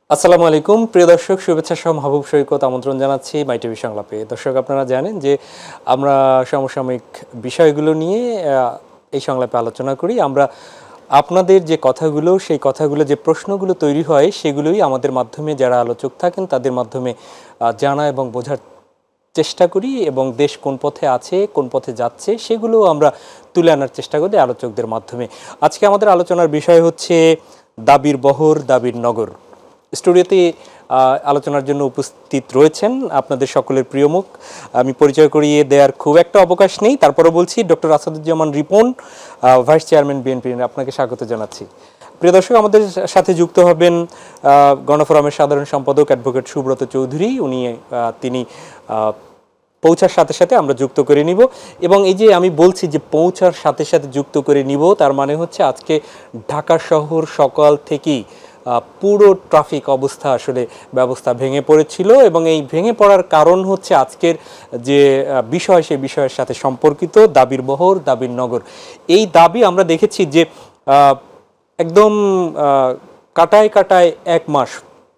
আসসালামু আলাইকুম প্রিয় দর্শক, শুভেচ্ছা সহ মাহবুব সৈকত আমন্ত্রণ জানাচ্ছি মাই টিভি সংলাপে। দর্শক, আপনারা জানেন যে আমরা সমসাময়িক বিষয়গুলো নিয়ে এই সংলাপে আলোচনা করি। আমরা আপনাদের যে কথাগুলো, সেই কথাগুলো, যে প্রশ্নগুলো তৈরি হয়, সেগুলোই আমাদের মাধ্যমে যারা আলোচক থাকেন তাদের মাধ্যমে জানা এবং বোঝার চেষ্টা করি, এবং দেশ কোন পথে আছে, কোন পথে যাচ্ছে, সেগুলো আমরা তুলে আনার চেষ্টা করি আলোচকদের মাধ্যমে। আজকে আমাদের আলোচনার বিষয় হচ্ছে দাবির বহর, দাবির নগর। স্টুডিওতে আলোচনার জন্য উপস্থিত রয়েছেন আপনাদের সকলের প্রিয় মুখ। আমি পরিচয় করিয়ে দেওয়ার খুব একটা অবকাশ নেই, তারপরে বলছি doctor Asaduzzaman Ripon, vice chairman BNP. আপনাকে স্বাগত জানাচ্ছি। প্রিয় দর্শক, আমাদের সাথে যুক্ত হবেন গণফোরামের সাধারণ সম্পাদক অ্যাডভোকেট সুব্রত চৌধুরী। তিনি পৌঁছার সাথে সাথে আমরা যুক্ত করে নিব। এবং এই যে আমি বলছি যে পৌঁছার সাথে সাথে যুক্ত করে নিব, তার মানে হচ্ছে আজকে ঢাকা শহর সকাল থেকেই পুরো ট্রাফিক ব্যবস্থা ভেঙে পড়েছিল, এবং এই ভেঙে পড়ার কারণ হচ্ছে আজকের যে বিষয়, সেই বিষয়ের সাথে সম্পর্কিত দাবির বহর, দাবির নগর। এই দাবি আমরা দেখেছি যে একদম কাটায় কাটায় 1 মাস,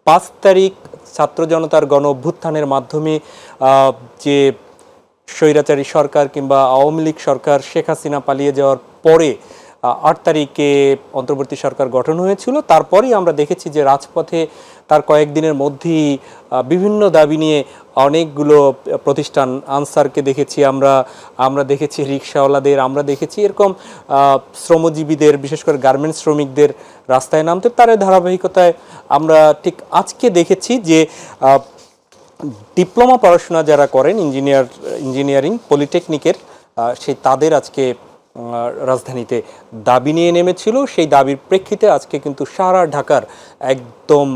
5 তারিখ ছাত্র জনতার গণ অভ্যুত্থানের মাধ্যমে যে স্বৈরাচারী সরকার কিংবা আওয়ামী লীগ সরকার, শেখ হাসিনা পালিয়ে যাওয়ার পরে 8 তারিখে অন্তর্বর্তী সরকার গঠন হয়েছিল। তারপরেই আমরা দেখেছি যে রাজপথে তার কয়েকদিনের মধ্যেই বিভিন্ন দাবি নিয়ে অনেকগুলো প্রতিষ্ঠান, আনসারকে দেখেছি আমরা দেখেছি রিকশাওয়ালাদের, আমরা দেখেছি এরকম শ্রমজীবীদের, বিশেষ করে গার্মেন্টস শ্রমিকদের রাস্তায় নামতে। তার ধারাবাহিকতায় আমরা ঠিক আজকে দেখেছি যে ডিপ্লোমা পড়াশোনা যারা করেন, ইঞ্জিনিয়ারিং, পলিটেকনিকের, তাদের আজকে রাজধানীতে দাবি নিয়ে নেমেছিল। সেই দাবির প্রেক্ষিতে আজকে কিন্তু সারা ঢাকার একদম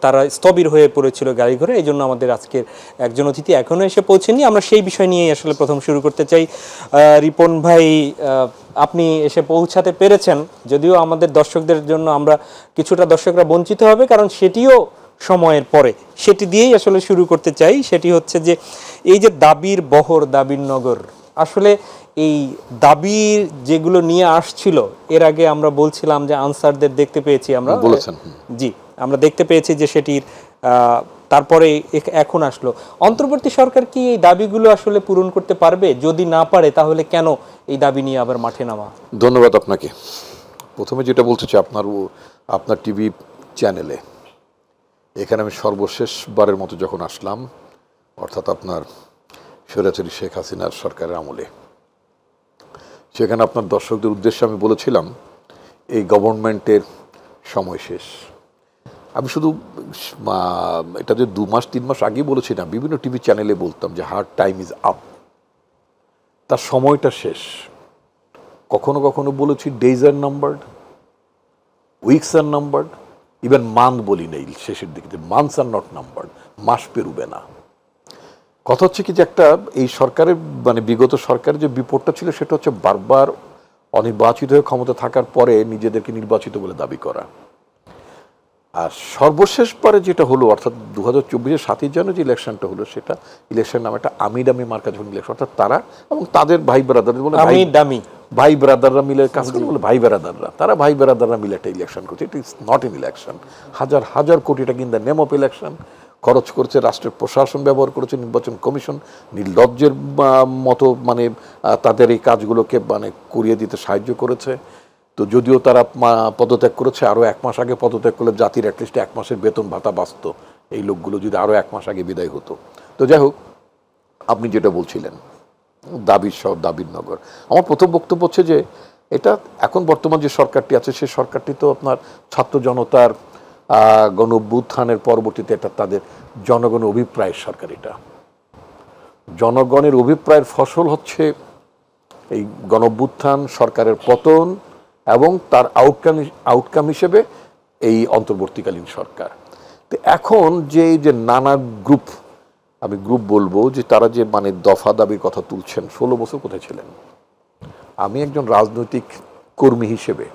তারা স্থবির হয়ে পড়েছিল গাড়ি ঘোড়া। এই জন্য আমাদের আজকের একজন অতিথি এখনও এসে পৌঁছেনি। আমরা সেই বিষয় নিয়েই আসলে প্রথম শুরু করতে চাই। রিপন ভাই, আপনি এসে পৌঁছাতে পেরেছেন, যদিও আমাদের দর্শকদের জন্য কিছুটা দর্শকরা বঞ্চিত হবে, কারণ সেটিও সময়ের পরে। সেটি দিয়েই আসলে শুরু করতে চাই। সেটি হচ্ছে যে এই যে দাবির বহর, দাবির নগর, আসলে এই দাবির যেগুলো নিয়ে আসছিল, এর আগে আমরা বলছিলাম যে আনসারদের দেখতে পেয়েছি, আমরা দেখতে পেয়েছি যে সেটির তারপরে এখন আসলো অন্তর্বর্তী সরকার। কি এই দাবিগুলো আসলে পূরণ করতে পারবে? যদি না পারে, তাহলে কেন এই দাবি নিয়ে আবার মাঠে নামা? ধন্যবাদ আপনাকে। প্রথমে যেটা বলতে চাই, আপনার টিভি চ্যানেলে এখানে আমি সর্বশেষবারের মতো যখন আসলাম, অর্থাৎ আপনার স্বৈরাচারী শেখ হাসিনার সরকারের আমলে, সেখানে আপনার দর্শকদের উদ্দেশ্যে আমি বলেছিলাম এই গভর্নমেন্টের সময় শেষ। আমি শুধু এটা যে 2 মাস 3 মাস আগে বলেছি না, বিভিন্ন টিভি চ্যানেলে বলতাম যে হার্ড টাইম ইজ আপ, তার সময়টা শেষ। কখনো কখনো বলেছি ডেজ আর নাম্বারড, উইকস আর নাম্বারড, ইভেন মান্থ বলি নেই শেষের দিকে, মান্থস আর নট নাম্বারড, মাস পেরুবে না। কথা হচ্ছে কি যে একটা এই সরকারের বিগত সরকারের যে বিপদটা ছিল, সেটা হচ্ছে বারবার অনির্বাচিত হয়ে ক্ষমতা থাকার পরে নিজেদেরকে নির্বাচিত বলে দাবি করা। আর সর্বশেষবারে যেটা হলো, অর্থাৎ 2024-এর 7ই জানুয়ারি যে ইলেকশনটা হলো, সেটা ইলেকশন নামে একটা আমি ডামি মার্কা যখন ইলেকশন, অর্থাৎ তারা এবং তাদের ভাই ব্রাদার বলে ভাই ব্রাদাররা মিলে কাজ করে, বলে ভাই ব্রাদাররা, তারা ভাই ব্রাদাররা মিলে একটা ইলেকশন করছে। It is not an election. হাজার হাজার কোটি টাকা in the name of election খরচ করেছে, রাষ্ট্রের প্রশাসন ব্যবহার করেছে, নির্বাচন কমিশন নির্লজ্জের মতো তাদের এই কাজগুলোকে করিয়ে দিতে সাহায্য করেছে। তো যদিও তারা পদত্যাগ করেছে, আরও 1 মাস আগে পদত্যাগ করলে জাতির অ্যাটলিস্ট 1 মাসের বেতন ভাতা বাঁচত, এই লোকগুলো যদি আরও 1 মাস আগে বিদায় হতো। তো যাই হোক, আপনি যেটা বলছিলেন দাবির নগর, আমার প্রথম বক্তব্য হচ্ছে যে এটা এখন বর্তমান যে সরকারটি আছে, সেই সরকারটি তো আপনার ছাত্র জনতার গণ অভ্যুত্থানের পরবর্তীতে এটা তাদের জনগণের অভিপ্রায়ের সরকার। এটা জনগণের অভিপ্রায়ের ফসল হচ্ছে এই গণ অভ্যুত্থান, সরকারের পতন এবং তার আউটকাম হিসেবে এই অন্তর্বর্তীকালীন সরকার। তো এখন যে নানা গ্রুপ, আমি গ্রুপ বলবো, যে তারা যে দফা দাবির কথা তুলছেন, 16 বছর কোথায় ছিলেন? আমি একজন রাজনৈতিক কর্মী হিসেবে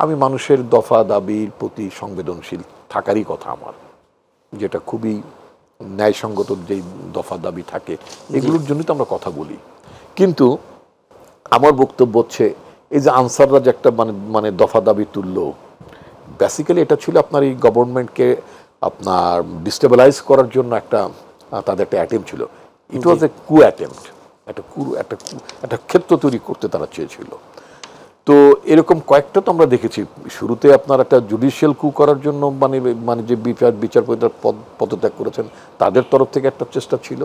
আমি মানুষের দফা দাবির প্রতি সংবেদনশীল থাকারই কথা আমার, যেটা খুবই ন্যায়সঙ্গত যেই দফা দাবি থাকে, এগুলোর জন্যই তো আমরা কথা বলি। কিন্তু আমার বক্তব্য হচ্ছে এই যে আনসাররা যে একটা দফা দাবি তুললো, বেসিক্যালি এটা ছিল আপনার এই গভর্নমেন্টকে আপনার ডিস্টেবিলাইজ করার জন্য একটা তাদের একটা অ্যাটেম্প ছিল। ইট ওয়াজ এ কু অ্যাটেম্প্ট, একটা ক্ষেত্র তৈরি করতে তারা চেয়েছিল। তো এরকম কয়েকটা তো আমরা দেখেছি। শুরুতে আপনার একটা জুডিশিয়াল কু করার জন্য মানে যে বিচারপতিরা পদত্যাগ করেছেন তাদের তরফ থেকে একটা চেষ্টা ছিল।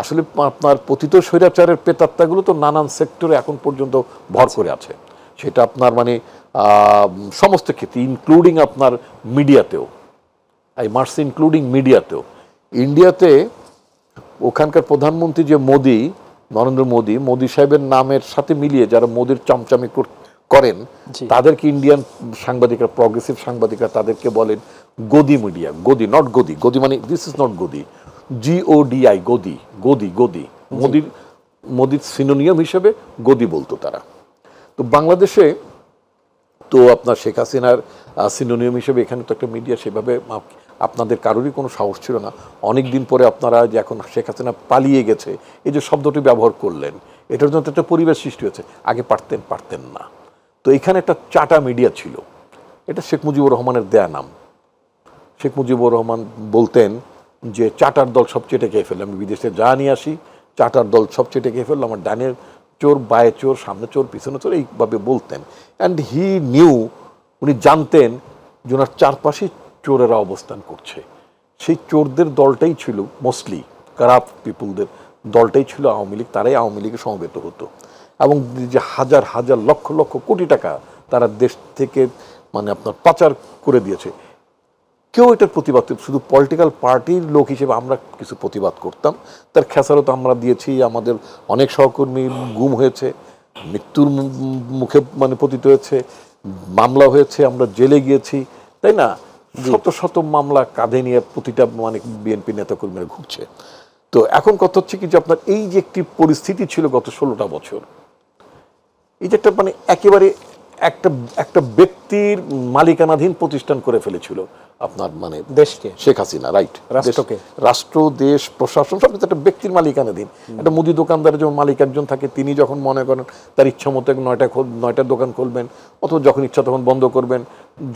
আসলে আপনার পতিত স্বৈরাচারের প্রেতাত্মাগুলো তো নানান সেক্টরে এখন পর্যন্ত ভর করে আছে। সেটা আপনার মানে সমস্ত ক্ষেত্রে, ইনক্লুডিং আপনার মিডিয়াতেও, আই মাস্ট ইনক্লুডিং মিডিয়াতেও। ইন্ডিয়াতে ওখানকার প্রধানমন্ত্রী যে মোদি, নরেন্দ্র মোদি সাহেবের নামের সাথে মিলিয়ে যারা মোদির চামচামি করেন তাদেরকে ইন্ডিয়ান সাংবাদিকরা, প্রগ্রেসিভ সাংবাদিকরা তাদেরকে বলেন গদি মিডিয়া। গদি, নট গদি। গদি মানে দিস ইজ নট গদি, GODI, গদি, গদি, গদি। মোদির সিনোনিয়াম হিসেবে গদি বলতো তারা। তো বাংলাদেশে তো আপনার শেখ হাসিনার সিনোনিয়াম হিসেবে এখানে তো একটা মিডিয়া সেভাবে আপনাদের কারোরই কোনো সাহস ছিল না। অনেক দিন পরে আপনারা যে এখন শেখ হাসিনা পালিয়ে গেছে এই যে শব্দটি ব্যবহার করলেন, এটার জন্য একটা পরিবেশ সৃষ্টি হয়েছে। আগে পারতেন না। তো এখানে একটা চাটা মিডিয়া ছিল, এটা শেখ মুজিবুর রহমানের দেয়া নাম। শেখ মুজিবুর রহমান বলতেন যে চাটার দল সব চেটে খেয়ে ফেললো, আমি বিদেশে যা নিয়ে আসি চাটার দল সব চেটে খেয়ে ফেললো, আমার ডানের চোর, বায়ে চোর, সামনে চোর, পিছনে চোর, এইভাবে বলতেন। অ্যান্ড হি নিউ, উনি জানতেন যে ওনার চারপাশে চোরেরা অবস্থান করছে। সেই চোরদের দলটাই ছিল, মোস্টলি কারাপ্ট পিপুলদের দলটাই ছিল আওয়ামী লীগ। তারাই আওয়ামী লীগে সমবেত হতো এবং যে হাজার হাজার লক্ষ লক্ষ কোটি টাকা তারা দেশ থেকে মানে আপনার পাচার করে দিয়েছে। কেউ এটার প্রতিবাদ, শুধু পলিটিক্যাল পার্টির লোক হিসেবে আমরা কিছু প্রতিবাদ করতাম। তার খেসারত আমরা দিয়েছি, আমাদের অনেক সহকর্মী গুম হয়েছে, মৃত্যুর মুখে মানে পতিত হয়েছে, মামলা হয়েছে, আমরা জেলে গিয়েছি, তাই না? শত শত মামলা কাঁধে নিয়ে প্রতিটা মানে বিএনপি নেতাকর্মীরা ঘুরছে। তো এখন কথা হচ্ছে কি যে আপনার এই যে একটি পরিস্থিতি ছিল গত 16টা বছর, এই যে একটা মানে একেবারে একটা ব্যক্তির মালিকানাধীন প্রতিষ্ঠান করে ফেলেছিল আপনার মানে দেশকে, শেখ হাসিনা, রাইট? রাষ্ট্রকে, রাষ্ট্র, দেশ, প্রশাসন সব একটা ব্যক্তির মালিকানাধীন। একটা মুদি দোকানদারের যেমন মালিক একজন থাকে, তিনি যখন মনে করেন তার ইচ্ছা মতো 9টা দোকান খুলবেন, অথবা যখন ইচ্ছা তখন বন্ধ করবেন,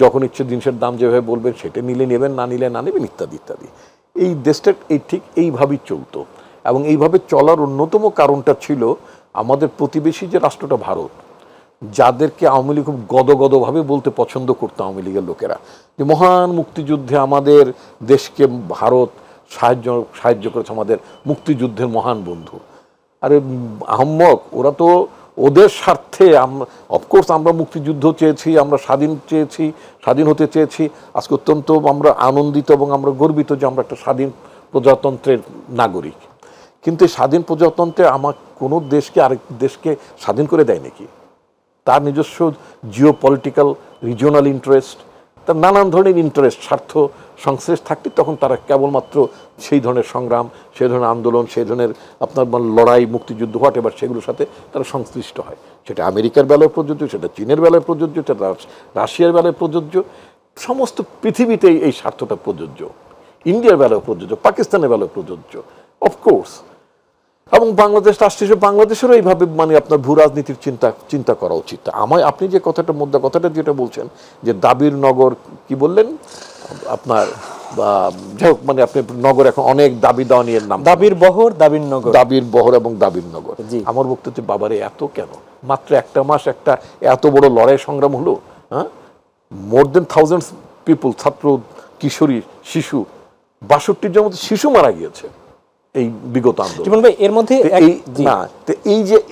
যখন ইচ্ছে জিনিসের দাম যেভাবে বলবেন সেটা নিলে নেবেন, না নিলে না নেবেন, ইত্যাদি ইত্যাদি। এই দেশটা ঠিক এইভাবেই চলতো। এবং এইভাবে চলার অন্যতম কারণটা ছিল আমাদের প্রতিবেশী যে রাষ্ট্রটা ভারত, যাদেরকে আওয়ামী লীগ খুব গদগদভাবে বলতে পছন্দ করতো আওয়ামী লীগের লোকেরা, যে মহান মুক্তিযুদ্ধে আমাদের দেশকে ভারত সাহায্য করেছে, আমাদের মুক্তিযুদ্ধের মহান বন্ধু। আরে আহম্মক, ওরা তো ওদের স্বার্থে, অফকোর্স আমরা মুক্তিযুদ্ধ চেয়েছি, আমরা স্বাধীন হতে চেয়েছি। আজকে অত্যন্ত আমরা আনন্দিত এবং আমরা গর্বিত যে আমরা একটা স্বাধীন প্রজাতন্ত্রের নাগরিক। কিন্তু এই স্বাধীন প্রজাতন্ত্রে আমার কোনো দেশকে আরেক দেশকে স্বাধীন করে দেয় নাকি? তার নিজস্ব জিও পলিটিক্যাল, রিজিওনাল ইন্টারেস্ট, তার নানান ধরনের ইন্টারেস্ট, স্বার্থ সংশ্লেষ থাকতে তখন তারা কেবলমাত্র সেই ধরনের সংগ্রাম, সেই ধরনের আন্দোলন, সেই ধরনের আপনার লড়াই, মুক্তিযুদ্ধ, হোয়াট এভার, সেগুলোর সাথে তারা সংশ্লিষ্ট হয়। সেটা আমেরিকার বেলায় প্রযোজ্য, সেটা চীনের বেলায় প্রযোজ্য, সেটা রাশিয়ার বেলায় প্রযোজ্য, সমস্ত পৃথিবীতেই এই স্বার্থটা প্রযোজ্য। ইন্ডিয়ার বেলায় প্রযোজ্য, পাকিস্তানের বেলায় প্রযোজ্য, অফকোর্স। এবং বাংলাদেশ রাষ্ট্র হিসেবে বাংলাদেশেরও এইভাবে মানে আপনার ভূ রাজনীতির চিন্তা করা উচিত। আপনি যে কথাটা যেটা বলছেন যে দাবির নগর, কি বললেন আপনার, যাই হোক, মানে আপনি নগর এখন অনেক দাবি দেওয়া নিয়ে নাম, দাবির বহর, দাবির নগর, দাবির বহর এবং দাবির নগর। আমার বক্তব্য, বাবারে এত কেন? মাত্র একটা মাস একটা এত বড় লড়াই সংগ্রাম হলো, হ্যাঁ? মোর দেন থাউজেন্ডস পিপুল, ছাত্র, কিশোরী, শিশু, 62 জন মতো শিশু মারা গিয়েছে এই বিগত আন্দোলন। এর মধ্যে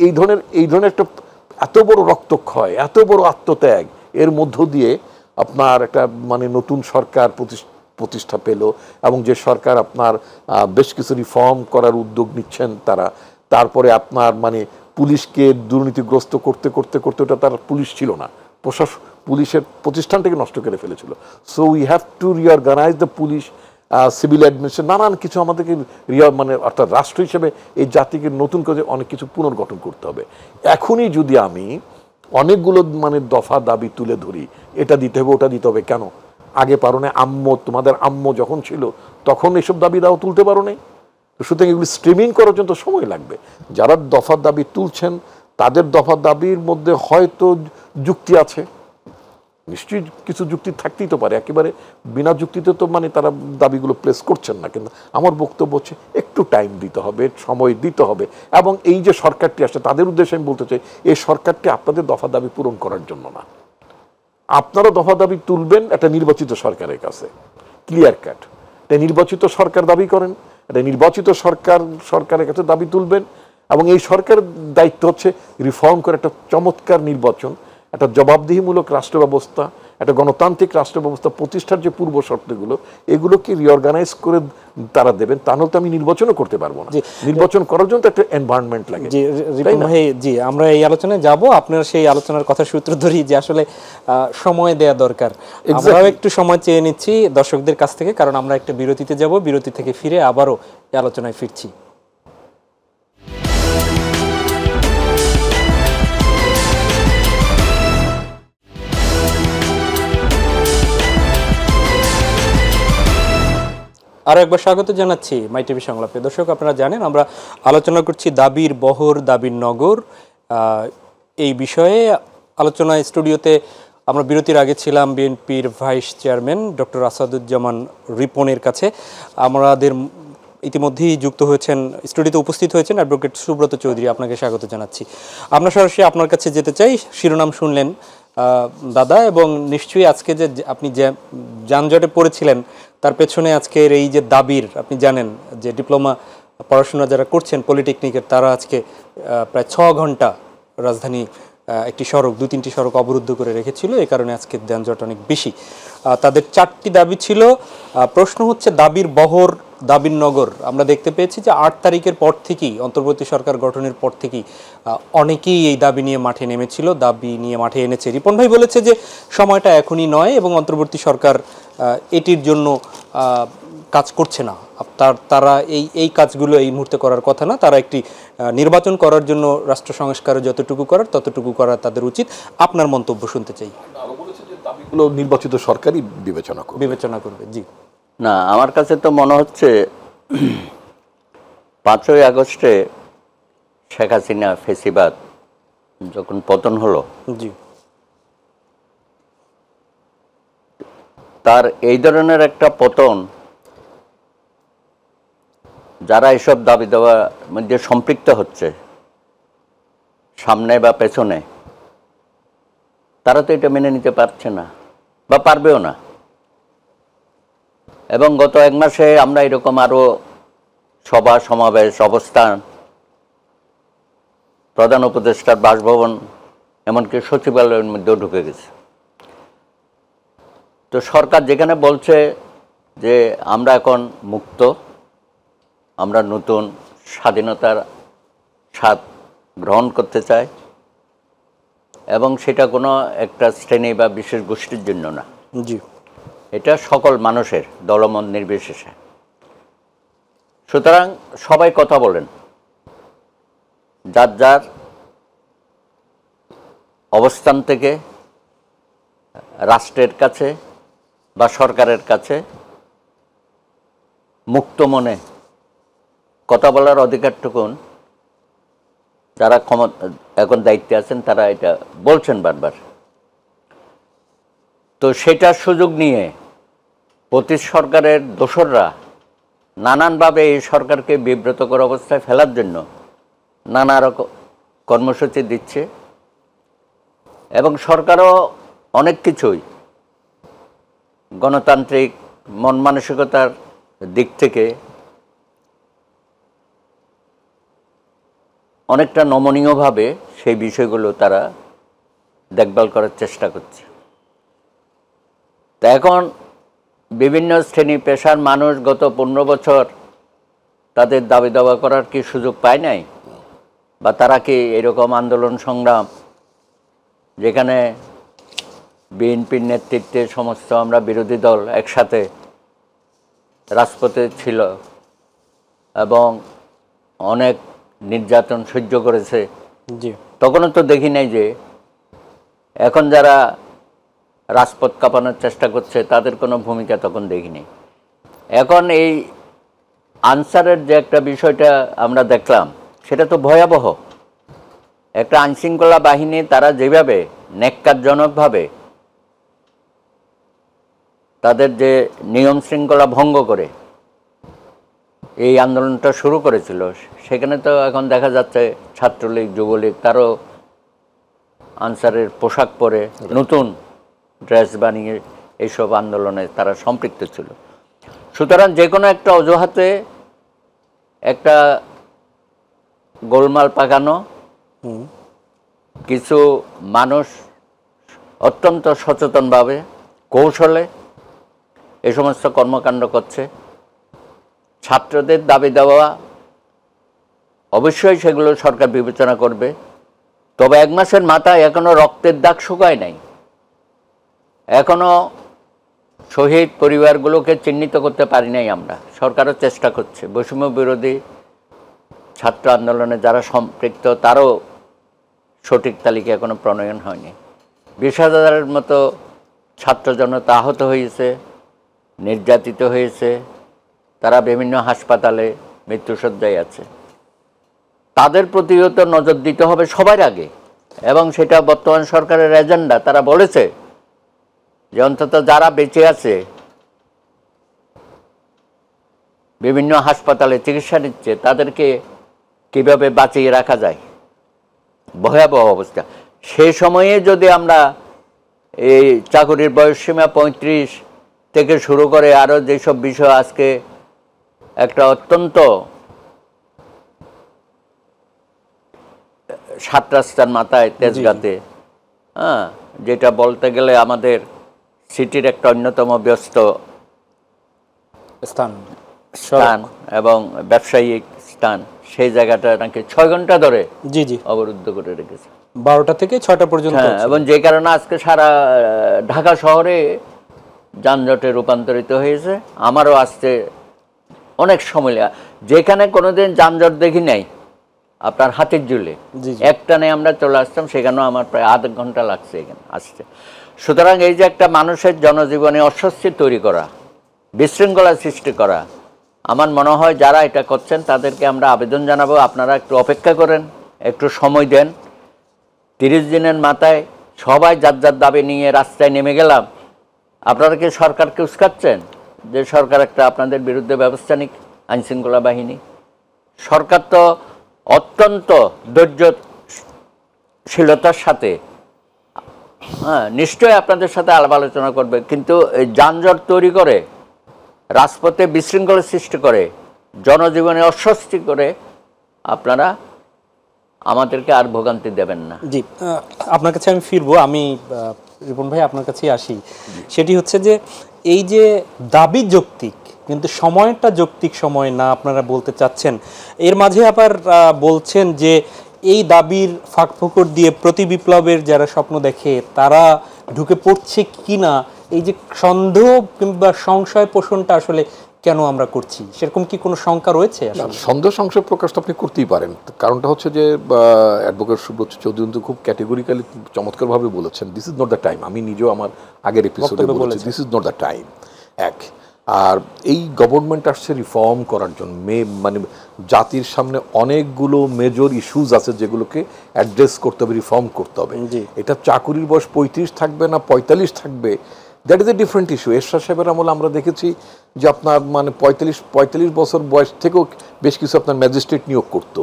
এই ধরনের একটা এত বড় রক্তক্ষয়, এত বড় আত্মত্যাগ, এর মধ্য দিয়ে আপনার একটা মানে নতুন সরকার প্রতিষ্ঠা পেল, এবং যে সরকার আপনার বেশ কিছু রিফর্ম করার উদ্যোগ নিচ্ছেন তারা। তারপরে আপনার মানে পুলিশকে দুর্নীতিগ্রস্ত করতে করতে করতে, ওটা তার পুলিশ ছিল না, পুলিশের প্রতিষ্ঠানটাকে নষ্ট করে ফেলেছিল। So we have to reorganise the police, civil administration, নানান কিছু আমাদেরকে মানে অর্থাৎ রাষ্ট্র হিসেবে এই জাতিকে নতুন করে অনেক কিছু পুনর্গঠন করতে হবে। এখনই যদি আমি অনেকগুলো মানে দফা দাবি তুলে ধরি, এটা দিতে হবে, ওটা দিতে হবে, কেন আগে পারো না? তোমাদের আম্ম যখন ছিল তখন এসব দাবি দাও তুলতে পারো নাই? তো সুতরাং এগুলি স্ট্রিমিং করার জন্য সময় লাগবে। যারা দফা দাবি তুলছেন তাদের দফা দাবির মধ্যে হয়তো যুক্তি আছে, নিশ্চয়ই কিছু যুক্তি থাকতেই তো পারে, একেবারে বিনা যুক্তিতে তো মানে তারা দাবিগুলো প্লেস করছেন না। কিন্তু আমার বক্তব্য হচ্ছে একটু টাইম দিতে হবে, সময় দিতে হবে। এবং এই যে সরকারটি আসছে তাদের উদ্দেশ্যে আমি বলতে চাই, এই সরকারটি আপনাদের দফা দাবি পূরণ করার জন্য না। আপনারা দফা দাবি তুলবেন একটা নির্বাচিত সরকারের কাছে, ক্লিয়ার কাট। এটা নির্বাচিত সরকার দাবি করেন, এটা নির্বাচিত সরকারের কাছে দাবি তুলবেন। এবং এই সরকারের দায়িত্ব হচ্ছে রিফর্ম করে একটা চমৎকার নির্বাচন, একটা জবাবদিহিমূলক রাষ্ট্র ব্যবস্থা, একটা গণতান্ত্রিক রাষ্ট্র ব্যবস্থা প্রতিষ্ঠার যে পূর্ব শর্তগুলো, এগুলোকে রিঅর্গানাইজ করে তারা দেবেন। তা নাহলে তো আমি নির্বাচনও করতে পারবো না। নির্বাচন করার জন্য তো একটা এনভায়রনমেন্ট লাগে। রিপন ভাই, জি আমরা এই আলোচনায় যাব, আপনারা সেই আলোচনার কথা সূত্র ধরি যে আসলে সময় দেয়া দরকার। আমরাও একটু সময় চেয়ে নিচ্ছি দর্শকদের কাছ থেকে, কারণ আমরা একটা বিরতিতে যাব, বিরতি থেকে ফিরে আবারও এই আলোচনায় ফিরছি। আরও একবার স্বাগত জানাচ্ছি মাই টিভি সংলাপে। দর্শক, আপনারা জানেন আমরা আলোচনা করছি দাবির বহর, দাবির নগর। এই বিষয়ে আলোচনায় স্টুডিওতে আমরা বিরতির আগে ছিলাম বিএনপির ভাইস চেয়ারম্যান ডক্টর আসাদুজ্জামান রিপনের কাছে। আমাদের ইতিমধ্যেই যুক্ত হয়েছেন, স্টুডিওতে উপস্থিত হয়েছেন অ্যাডভোকেট সুব্রত চৌধুরী। আপনাকে স্বাগত জানাচ্ছি। আমরা সরাসরি আপনার কাছে যেতে চাই। শিরোনাম শুনলেন দাদা, এবং নিশ্চয়ই আজকে যে আপনি যে যানজটে পড়েছিলেন তার পেছনে আজকের এই যে দাবির, আপনি জানেন যে ডিপ্লোমা পড়াশোনা যারা করছেন পলিটেকনিকের, তারা আজকে প্রায় 6 ঘন্টা রাজধানী একটি সড়ক, 2-3টি সড়ক অবরুদ্ধ করে রেখেছিল। এই কারণে আজকে যানজট অনেক বেশি। তাদের 4টি দাবি ছিল। প্রশ্ন হচ্ছে দাবির বহর, দাবির নগর। আমরা দেখতে পেয়েছি যে 8 তারিখের পর থেকেই, অন্তর্বর্তী সরকার গঠনের পর থেকেই অনেকেই এই দাবি নিয়ে মাঠে নেমেছিল, দাবি নিয়ে মাঠে এনেছে। রিপন ভাই বলেছে যে সময়টা এখনই নয় এবং অন্তর্বর্তী সরকার এটির জন্য কাজ করছে না। তারা এই কাজগুলো এই মুহূর্তে করার কথা না। তারা একটি নির্বাচন করার জন্য রাষ্ট্র সংস্কারে যতটুকু করার ততটুকু করা তাদের উচিত। আপনার মন্তব্য শুনতে চাই। দাবিগুলো নির্বাচিত সরকারই বিবেচনা করবে। জি না, আমার কাছে তো মনে হচ্ছে 5ই আগস্টে শেখ হাসিনা ফেসিবাদ যখন পতন হলো, জি, তার এই ধরনের একটা পতন, যারা এসব দাবি দেওয়ার মধ্যে সম্পৃক্ত হচ্ছে সামনে বা পেছনে, তারা তো এটা মেনে নিতে পারছে না বা পারবেও না। এবং গত 1 মাসে আমরা এরকম আরো সভা সমাবেশ, অবস্থান, প্রধান উপদেষ্টার বাসভবন, এমনকি সচিবালয়ের মধ্যেও ঢুকে গেছে। তো সরকার যেখানে বলছে যে আমরা এখন মুক্ত, আমরা নতুন স্বাধীনতার স্বাদ গ্রহণ করতে চাই, এবং সেটা কোনো একটা শ্রেণী বা বিশেষ গোষ্ঠীর জন্য না, জি, এটা সকল মানুষের, দলমত নির্বিশেষে। সুতরাং সবাই কথা বলেন, যার যার অবস্থান থেকে রাষ্ট্রের কাছে বা সরকারের কাছে মুক্ত মনে কথা বলার অধিকারটুকুন যারা এখন দায়িত্বে আছেন তারা এটা বলছেন বারবার। তো সেটার সুযোগ নিয়ে প্রতি সরকারের দোসররা নানানভাবে এই সরকারকে বিব্রতকর অবস্থায় ফেলার জন্য নানা রকম কর্মসূচি দিচ্ছে, এবং সরকারও অনেক কিছুই গণতান্ত্রিক মন মানসিকতার দিক থেকে অনেকটা নমনীয়ভাবে সেই বিষয়গুলো তারা দেখভাল করার চেষ্টা করছে। তা এখন বিভিন্ন শ্রেণী পেশার মানুষ গত 15 বছর তাদের দাবি দাওয়া করার কি সুযোগ পায় নাই? বা তারা কি এরকম আন্দোলন সংগ্রাম, যেখানে বিএনপির নেতৃত্বে সমস্ত আমরা বিরোধী দল একসাথে রাজপথে ছিল এবং অনেক নির্যাতন সহ্য করেছে, জি, তখনও তো দেখি নাই যে এখন যারা রাজপথ কাঁপানোর চেষ্টা করছে তাদের কোনো ভূমিকা তখন দেখিনি। এখন এই আনসারের যে একটা বিষয়টা আমরা দেখলাম, সেটা তো ভয়াবহ। একটা আইনশৃঙ্খলা বাহিনী তারা যেভাবে ন্যাক্কারজনকভাবে তাদের যে নিয়ম শৃঙ্খলা ভঙ্গ করে এই আন্দোলনটা শুরু করেছিল, সেখানে তো এখন দেখা যাচ্ছে ছাত্রলীগ, যুবলীগ তারও আনসারের পোশাক পরে নতুন ড্রেস বানিয়ে এইসব আন্দোলনে তারা সম্পৃক্ত ছিল। সুতরাং যে কোনো একটা অজুহাতে একটা গোলমাল পাকানো, কিছু মানুষ অত্যন্ত সচেতনভাবে কৌশলে এই সমস্ত কর্মকাণ্ড করছে। ছাত্রদের দাবি দেওয়া অবশ্যই সেগুলো সরকার বিবেচনা করবে, তবে 1 মাসের মাথায় এখনো রক্তের দাগ শুকায় নাই। এখনো শহীদ পরিবারগুলোকে চিহ্নিত করতে পারি নাই আমরা। সরকারও চেষ্টা করছে। বৈষম্য বিরোধী ছাত্র আন্দোলনে যারা সম্পৃক্ত তারও সঠিক তালিকা এখনো প্রণয়ন হয়নি। 20,000-এর মতো ছাত্র জনতা আহত হয়েছে, নির্যাতিত হয়েছে, তারা বিভিন্ন হাসপাতালে মৃত্যুশয্যায় আছে। তাদের প্রতিও তো নজর দিতে হবে সবার আগে, এবং সেটা বর্তমান সরকারের এজেন্ডা। তারা বলেছে যে অন্তত যারা বেঁচে আছে, বিভিন্ন হাসপাতালে চিকিৎসা নিচ্ছে, তাদেরকে কিভাবে বাঁচিয়ে রাখা যায়। ভয়াবহ অবস্থা। সেই সময়ে যদি আমরা এই চাকরির বয়সসীমা 35 থেকে শুরু করে আরও যেসব বিষয় আজকে একটা অত্যন্ত 7 রাস্তার মাথায় তেজগাঁতে, হ্যাঁ, যেটা বলতে গেলে আমাদের সিটির একটা অন্যতম ব্যস্ত স্থান এবং ব্যবসায়িক স্থান, সেই জায়গাটা নাকি 6 ঘন্টা ধরে অবরুদ্ধ করে রেখেছে, 12টা থেকে 6টা পর্যন্ত। এবং যে কারণে আজকে সারা ঢাকা শহরে যানজটে রূপান্তরিত হয়েছে। আমারও আসতে অনেক সময়, যেখানে কোনোদিন যানজট দেখি নাই আপনার হাতের ঝুলে, একটানে আমরা চলে আসতাম, সেখানেও আমার প্রায় আধ ঘন্টা লাগছে এখানে আসতে। সুতরাং এই যে একটা মানুষের জনজীবনে অস্বস্তি তৈরি করা, বিশৃঙ্খলা সৃষ্টি করা, আমার মনে হয় যারা এটা করছেন তাদেরকে আমরা আবেদন জানাবো, আপনারা একটু অপেক্ষা করেন, একটু সময় দেন। 30 দিনের মাথায় সবাই যার যার দাবি নিয়ে রাস্তায় নেমে গেলাম। আপনারা কি সরকারকে উস্কাচ্ছেন যে সরকার একটা আপনাদের বিরুদ্ধে ব্যবস্থা নিক, আইনশৃঙ্খলা বাহিনী? সরকার তো অত্যন্ত ধৈর্যশীলতার সাথে, হ্যাঁ, নিশ্চয়ই আপনাদের সাথে আলাপ আলোচনা করবে, কিন্তু এই যানজট তৈরি করে, রাজপথে বিশৃঙ্খলা সৃষ্টি করে, জনজীবনে অস্বস্তি করে আপনারা আমাদেরকে আর ভোগান্তি দেবেন না। জি, আপনার কাছে আমি ফিরবো। আমি রিপন ভাই আপনার কাছেই আসি। সেটি হচ্ছে যে এই যে দাবি যৌক্তিক, কিন্তু সময়টা যৌক্তিক সময় না আপনারা বলতে চাচ্ছেন, এর মাঝে আবার বলছেন যে এই দাবির ফাঁকফোকর দিয়ে প্রতি বিপ্লবের যারা স্বপ্ন দেখে তারা ঢুকে পড়ছে কিনা, এই যে সন্দেহ কিংবা সংশয় পোষণটা আসলে কেন আমরা করছি, সেরকম কি কোনো শঙ্কা রয়েছে? সন্দেহ সংশয় প্রকাশ তো আপনি করতেই পারেন। কারণটা হচ্ছে যে অ্যাডভোকেট সুব্রত চৌধুরী তো খুব ক্যাটেগরিক্যালি চমৎকারভাবে বলেছেন, this is not the time. আমি নিজেও আমার আগের এপিসোডে বলেছি, this is not the time. এক, আর এই গভর্নমেন্ট আসছে রিফর্ম করার জন্য। মানে জাতির সামনে অনেকগুলো মেজর ইস্যুজ আছে যেগুলোকে অ্যাড্রেস করতে হবে, রিফর্ম করতে হবে। এটা চাকুরির বয়স 35 থাকবে না 45 থাকবে, that is a different issue. Ershad সাহেবের আমলে আমরা দেখেছি যে আপনার মানে 45 বছর বয়স থেকেও বেশ কিছু আপনার ম্যাজিস্ট্রেট নিয়োগ করতো,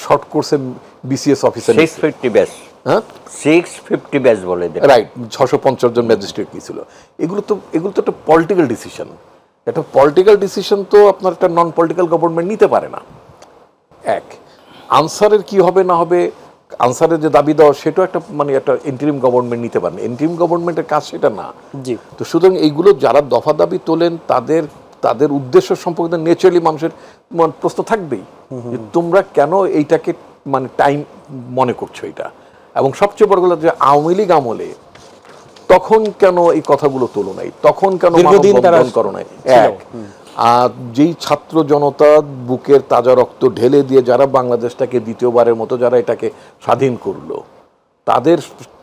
শর্ট কোর্সে BCS অফিসার, 650 ব্যাচ, হ্যাঁ 650 ব্যাচ বলে দেয়, রাইট, 650 জন ম্যাজিস্ট্রেট নিয়েছিল। এগুলো তো একটা পলিটিক্যাল ডিসিশন। একটা পলিটিক্যাল ডিসিশন তো আপনার একটা নন পলিটিক্যাল গভর্নমেন্ট নিতে পারে না। এক, আনসারের কি হবে না হবে, আনসারের যে দাবি দেওয়া সেটাও একটা মানে একটা ইন্টারিম গভর্নমেন্ট নিতে পারে না। ইন্টারিম গভর্নমেন্টের কাজ সেটা না। জি, তো সুতরাং এইগুলো যারা দফা দাবি তোলেন তাদের উদ্দেশ্য সম্পর্কে ন্যাচারালি মানুষের প্রশ্ন থাকবেই যে তোমরা কেন এইটাকে মানে টাইম মনে করছো এটা। এবং সবচেয়ে বড় কথা যে আওয়ামী লীগ আমলে তখন কেন এই কথাগুলো তোলো নাই, তখন কেন মানববন্ধন করো নাই। এক, আর যেই ছাত্র জনতা বুকের তাজা রক্ত ঢেলে দিয়ে যারা বাংলাদেশটাকে দ্বিতীয়বারের মতো যারা এটাকে স্বাধীন করলো,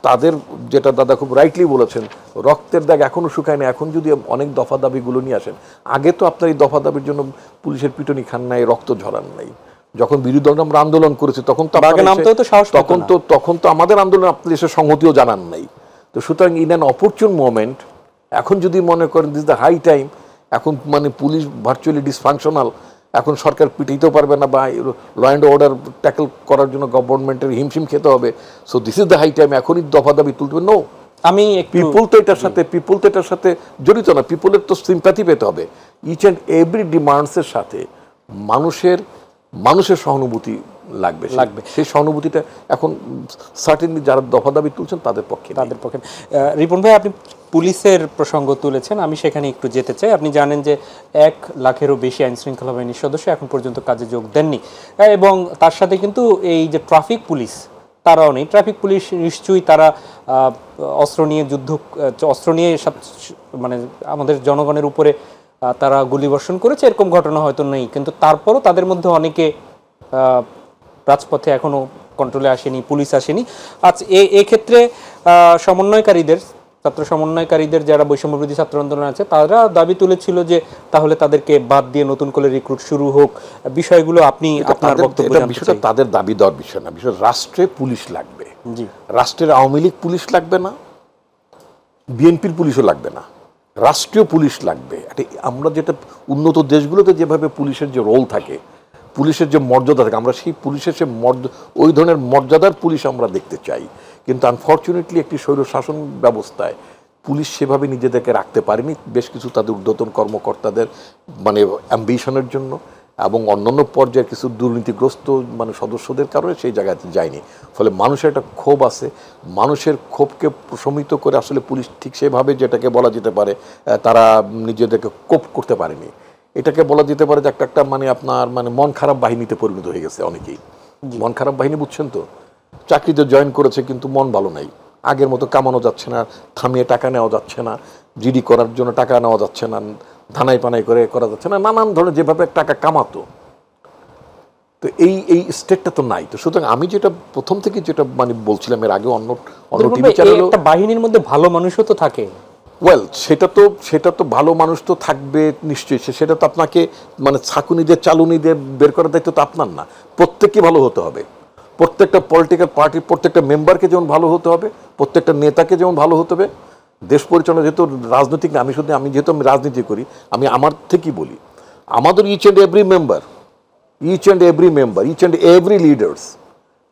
তাদের যেটা দাদা খুব রাইটলি বলেছেন, রক্তের দাগ এখনো শুকায় না। এখন যদি অনেক দফা দাবিগুলো নিয়ে আসেন, আগে তো আপনার এই দফা দাবির জন্য পুলিশের পিটুনি খান নাই, রক্ত ঝরান নাই। যখন বিরোধী দল আমরা আন্দোলন করেছি তখন তো আমাদের আন্দোলন আপনাদের এসে সংহতিও জানান নাই। তো সুতরাং ইন অ্যান অপরচুন মোমেন্ট এখন যদি মনে করেন দিস দ্য হাই টাইম, এখন মানে পুলিশ ভার্চুয়ালি ডিসফাংশনাল, এখন সরকার পিটাইতেও পারবে না বা ল অ্যান্ড অর্ডার ট্যাকল করার জন্য গভর্নমেন্টের হিমশিম খেতে হবে, so this is the high time, এখনই দফা দাবি তুলতে হবে। নো, আমি পিপুল তো এটার সাথে জড়িত না, পিপুলের তো সিম্প্যাথি পেতে হবে। ইচ অ্যান্ড এভরি ডিমান্ডসের সাথে মানুষের সহানুভূতি লাগবে। সেই সহানুভূতিটা এখন সার্টেনলি যারা দফা দাবি তুলছেন তাদের পক্ষে। রিপন ভাই, আপনি পুলিশের প্রসঙ্গ তুলেছেন, আমি সেখানে একটু যেতে চাই। আপনি জানেন যে 1 লাখেরও বেশি আইন শৃঙ্খলা বাহিনীর সদস্য এখন পর্যন্ত কাজে যোগ দেননি, এবং তার সাথে কিন্তু এই যে ট্রাফিক পুলিশ তারাও নেই। ট্রাফিক পুলিশ নিশ্চয়ই তারা অস্ত্র নিয়ে মানে আমাদের জনগণের উপরে তারা গুলিবর্ষণ করেছে, এরকম ঘটনা হয়তো নেই, কিন্তু তারপরও তাদের মধ্যে অনেকে রাজপথে এখনো কন্ট্রোলে আসেনি, পুলিশ আসেনি। আচ্ছা, এক্ষেত্রে ছাত্র সমন্বয়কারীদের যারা বৈষম্যবিরোধী ছাত্র আন্দোলন আছে তারা দাবি তুলেছিল যে তাহলে তাদেরকে বাদ দিয়ে নতুন করে রিক্রুট শুরু হোক। বিষয়গুলো আপনি আপনার বক্তব্য জানতে চাই। বিষয়টা তাদের দাবি দেওয়ার বিষয় না, বিষয় রাষ্ট্রে পুলিশ লাগবে। রাষ্ট্রের আওয়ামী লীগ পুলিশ লাগবে না, বিএনপির পুলিশও লাগবে না, রাষ্ট্রীয় পুলিশ লাগবে। আমরা যেটা উন্নত দেশগুলোতে যেভাবে পুলিশের যে রোল থাকে, পুলিশের যে মর্যাদা থাকে, আমরা সেই পুলিশের সে ওই ধরনের মর্যাদার পুলিশ আমরা দেখতে চাই। কিন্তু আনফর্চুনেটলি একটি স্বৈরশাসন ব্যবস্থায় পুলিশ সেভাবে নিজেদেরকে রাখতে পারেনি, বেশ কিছু তাদের ঊর্ধ্বতন কর্মকর্তাদের মানে অ্যাম্বিশনের জন্য এবং অন্যান্য পর্যায়ের কিছু দুর্নীতিগ্রস্ত মানে সদস্যদের কারণে সেই জায়গাতে যায়নি। ফলে মানুষের একটা ক্ষোভ আছে, মানুষের ক্ষোভকে প্রশমিত করে আসলে পুলিশ ঠিক সেভাবে যেটাকে বলা যেতে পারে তারা নিজেদেরকে কোপ করতে পারেনি। এটাকে বলা যেতে পারে যে একটা মানে আপনার মানে মন খারাপ বাহিনীতে পরিণত হয়ে গেছে অনেকেই। মন খারাপ বাহিনী বুঝছেন তো, চাকরিতে জয়েন করেছে কিন্তু মন ভালো নাই, আগের মতো কামানো যাচ্ছে না, থামিয়ে টাকা নেওয়া যাচ্ছে না, জিডি করার জন্য টাকা নেওয়া যাচ্ছে না, ধানাই পানাই করে করা যাচ্ছে না, নানান ধরনের যেভাবে টাকা কামাতো, তো এই স্টেটটা তো নাই। তো সুতরাং আমি যেটা প্রথম থেকে যেটা মানে বলছিলাম এর আগে অন্য টিভি চ্যানেলে, একটা বাহিনীর মধ্যে ভালো মানুষও তো থাকে। ওয়েল, সেটা তো ভালো মানুষ তো থাকবে নিশ্চয়ই, সেটা তো আপনাকে মানে ছাকুনি দিয়ে চালুনি দিয়ে বের করার দায়িত্ব তো আপনার না। প্রত্যেককে ভালো হতে হবে, প্রত্যেকটা পলিটিক্যাল পার্টির প্রত্যেকটা মেম্বারকে যেমন ভালো হতে হবে, প্রত্যেকটা নেতাকে যেমন ভালো হতে হবে। দেশ পরিচালনা যেহেতু রাজনৈতিক না, আমি যেহেতু রাজনীতি করি, আমি আমার থেকেই বলি, আমাদের ইচ অ্যান্ড এভরি লিডার্স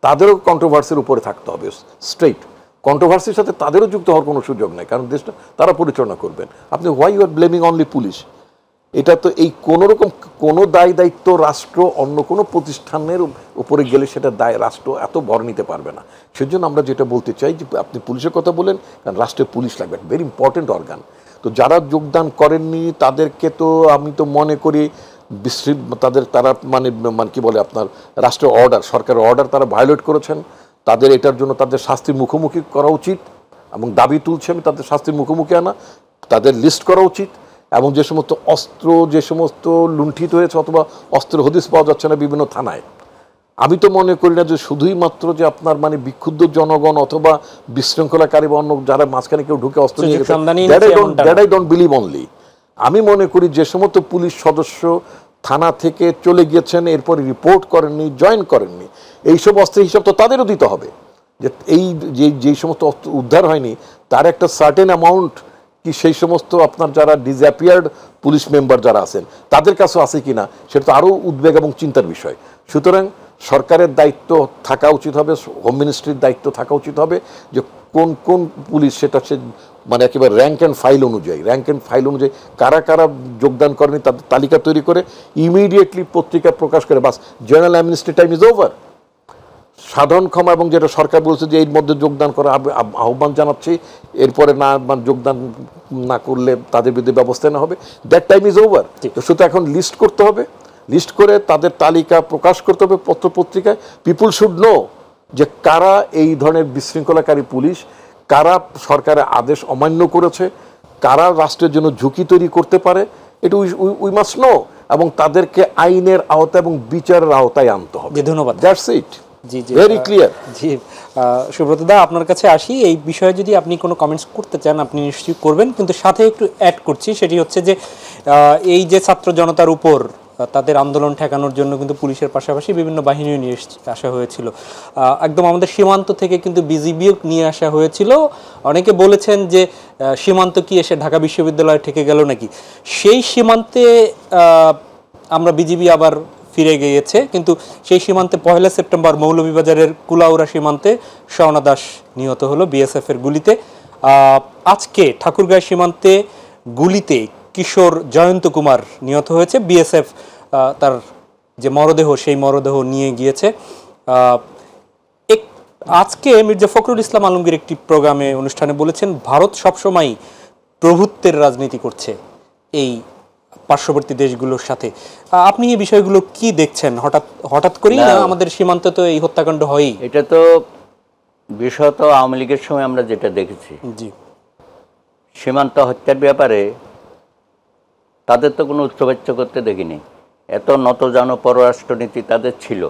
তাদেরও কন্ট্রোভার্সির উপরে থাকতে হবে, স্ট্রেইট কন্ট্রোভার্সির সাথে তাদেরও যুক্ত হওয়ার কোনো সুযোগ নেই, কারণ দেশটা তারা পরিচালনা করবেন। আপনি why you are blaming only police? এটা তো এই কোনোরকম কোনো দায়িত্ব রাষ্ট্র অন্য কোনো প্রতিষ্ঠানের উপরে গেলে সেটা রাষ্ট্র এত ভর নিতে পারবে না। সেজন্য আমরা যেটা বলতে চাই যে আপনি পুলিশের কথা বলেন, কারণ রাষ্ট্রের পুলিশ লাগবে, ভেরি ইম্পর্টেন্ট অর্গান। তো যারা যোগদান করেননি তাদেরকে তো আমি তো মনে করি তারা মানে কি বলে আপনার রাষ্ট্রের অর্ডার, সরকারের অর্ডার তারা ভায়োলেট করেছেন, তাদের এটার জন্য তাদের শাস্তির মুখোমুখি করা উচিত এবং দাবি তুলছে আমি তাদের শাস্তির মুখোমুখি আনা, তাদের লিস্ট করা উচিত। এবং যে সমস্ত অস্ত্র যে সমস্ত লুণ্ঠিত হয়েছে অথবা অস্ত্রের হদিস পাওয়া যাচ্ছে না বিভিন্ন থানায়, আমি তো মনে করি না যে শুধুই মাত্র যে আপনার মানে বিক্ষুব্ধ জনগণ অথবা বিশৃঙ্খলাকারী বা অন্য যারা মাঝখানে কেউ ঢুকে অস্ত্র নিয়ে গেছে, that I don't believe only. আমি মনে করি যে সমস্ত পুলিশ সদস্য থানা থেকে চলে গিয়েছেন, এরপরে রিপোর্ট করেননি, জয়েন করেননি, এইসব অস্ত্রের হিসাব তো তাদেরও দিতে হবে। যে এই যেই সমস্ত অস্ত্র উদ্ধার হয়নি তার একটা সার্টেন অ্যামাউন্ট কি সেই সমস্ত আপনার যারা ডিসঅ্যাপিয়ার্ড পুলিশ মেম্বার যারা আছেন তাদের কাছেও আছে কিনা, সেটা তো আরও উদ্বেগ এবং চিন্তার বিষয়। সুতরাং সরকারের দায়িত্ব থাকা উচিত হবে, হোম মিনিস্ট্রির দায়িত্ব থাকা উচিত হবে যে কোন কোন পুলিশ সেটা সে মানে একেবারে র্যাঙ্ক অ্যান্ড ফাইল অনুযায়ী কারা কারা যোগদান করেনি তাদের তালিকা তৈরি করে ইমিডিয়েটলি পত্রিকা প্রকাশ করে, বাস general amnesty time is over. সাধারণ ক্ষমা এবং যেটা সরকার বলছে যে এর মধ্যে যোগদান করা আহ্বান জানাচ্ছি, এরপরে না যোগদান না করলে তাদের বিরুদ্ধে ব্যবস্থা নেওয়া হবে, দ্যাট টাইম ইজ ওভার। তো শুধু এখন লিস্ট করতে হবে, লিস্ট করে তাদের তালিকা প্রকাশ করতে হবে পত্রপত্রিকায়। পিপুল শুড নো যে কারা এই ধরনের বিশৃঙ্খলাকারী পুলিশ, কারা সরকারের আদেশ অমান্য করেছে, কারা রাষ্ট্রের জন্য ঝুঁকি তৈরি করতে পারে, এটা উই মাস্ট নো, এবং তাদেরকে আইনের আওতায় এবং বিচারের আওতায় আনতে হবে। ধন্যবাদ। That's it. জি জি, ভেরি ক্লিয়ার। জি, সুব্রত দা, আপনার কাছে আসি। এই বিষয়ে যদি আপনি কোনো কমেন্টস করতে চান আপনি নিশ্চয়ই করবেন, কিন্তু সাথে একটু অ্যাড করছি, সেটি হচ্ছে যে এই যে ছাত্র জনতার উপর তাদের আন্দোলন ঠেকানোর জন্য কিন্তু পুলিশের পাশাপাশি বিভিন্ন বাহিনীও নিয়ে আসা হয়েছিল। একদম আমাদের সীমান্ত থেকে কিন্তু বিজিবিও নিয়ে আসা হয়েছিল। অনেকে বলেছেন যে সীমান্ত কি এসে ঢাকা বিশ্ববিদ্যালয়ে ঠেকে গেল নাকি। সেই সীমান্তে আমরা বিজিবি আবার ফিরে গিয়েছে, কিন্তু সেই সীমান্তে 1 সেপ্টেম্বর মৌলভীবাজারের কুলাউড়া সীমান্তে শাওনা দাস নিহত হলো বিএসএফ এর গুলিতে। আজকে ঠাকুরগাঁও সীমান্তে গুলিতে কিশোর জয়ন্ত কুমার নিহত হয়েছে। বিএসএফ তার যে মরদেহ সেই মরদেহ নিয়ে গিয়েছে। আজকে মির্জা ফখরুল ইসলাম আলমগীর একটি প্রোগ্রামে অনুষ্ঠানে বলেছেন, ভারত সবসময় প্রভুত্বের রাজনীতি করছে এই পার্শ্ববর্তী দেশগুলোর সাথে। আপনি এই বিষয়গুলো কি দেখছেন? হঠাৎ করেই না আমাদের সীমান্তে তো এই হত্যাকাণ্ড হয়ই। এটা তো বিষয় তো আওয়ামী লীগের সময় আমরা যেটা দেখেছি, জি, সীমান্ত হত্যার ব্যাপারে তাদের তো কোনো উচ্চবাচ্য করতে দেখিনি। এত নতজানো পররাষ্ট্রনীতি তাদের ছিল,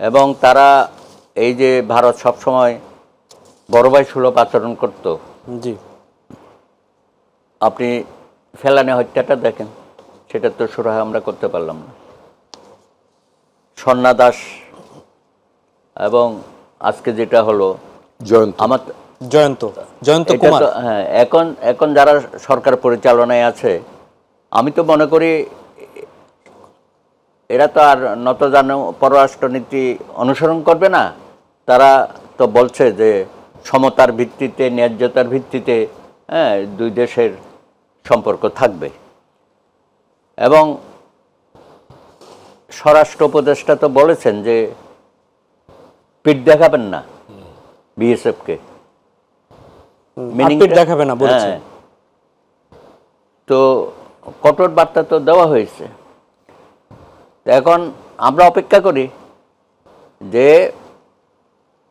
এবং তারা এই যে ভারত সবসময় বড় ভাই সুলভ আচরণ করত। জি, আপনি ফেলানি হত্যাটা দেখেন, সেটা তো সুরাহা আমরা করতে পারলাম না। স্বর্ণা দাস এবং আজকে যেটা হলো আমার জয়ন্ত কুমার, হ্যাঁ, এখন যারা সরকার পরিচালনায় আছে, আমি তো মনে করি এরা তো আর নতজানো পররাষ্ট্রনীতি অনুসরণ করবে না। তারা তো বলছে যে সমতার ভিত্তিতে, ন্যায্যতার ভিত্তিতে দুই দেশের সম্পর্ক থাকবে। এবং স্বরাষ্ট্র উপদেষ্টা তো বলেছেন যে পিঠ দেখাবেন না বিএসএফকে, দেখাবে না বলেছেন। তো কঠোর বার্তা তো দেওয়া হয়েছে। এখন আমরা অপেক্ষা করি যে